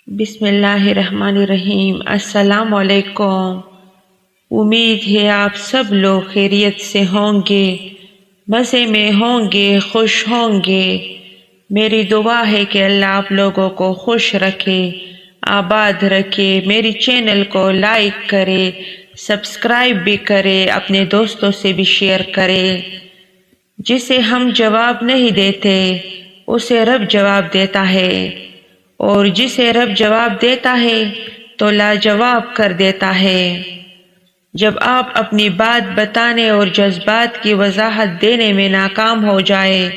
بسم اللہ الرحمن الرحیم۔ السلام علیکم۔ امید ہے آپ سب لوگ خیریت سے ہوں گے، مزے میں ہوں گے، خوش ہوں گے۔ میری دعا ہے کہ اللہ آپ لوگوں کو خوش رکھے، آباد رکھے۔ میری چینل کو لائک کرے، سبسکرائب بھی کرے، اپنے دوستوں سے بھی شیئر کرے۔ جسے ہم جواب نہیں دیتے اسے رب جواب دیتا ہے، اور جسے رب جواب دیتا ہے تو لاجواب کر دیتا ہے۔ جب آپ اپنی بات بتانے اور جذبات کی وضاحت دینے میں ناکام ہو جائے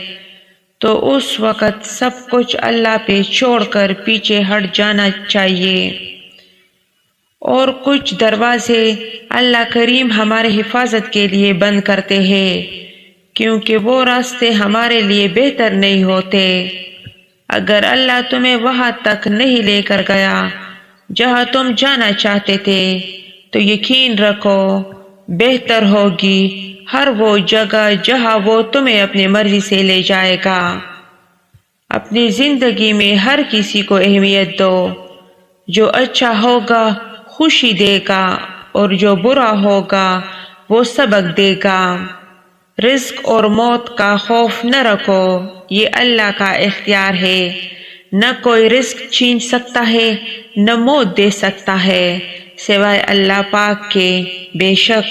تو اس وقت سب کچھ اللہ پہ چھوڑ کر پیچھے ہٹ جانا چاہیے۔ اور کچھ دروازے اللہ کریم ہمارے حفاظت کے لیے بند کرتے ہیں، کیونکہ وہ راستے ہمارے لیے بہتر نہیں ہوتے۔ اگر اللہ تمہیں وہاں تک نہیں لے کر گیا جہاں تم جانا چاہتے تھے تو یقین رکھو بہتر ہوگی ہر وہ جگہ جہاں وہ تمہیں اپنی مرضی سے لے جائے گا۔ اپنی زندگی میں ہر کسی کو اہمیت دو، جو اچھا ہوگا خوشی دے گا اور جو برا ہوگا وہ سبق دے گا۔ رزق اور موت کا خوف نہ رکھو، یہ اللہ کا اختیار ہے۔ نہ کوئی رزق چھین سکتا ہے نہ موت دے سکتا ہے سوائے اللہ پاک کے۔ بے شک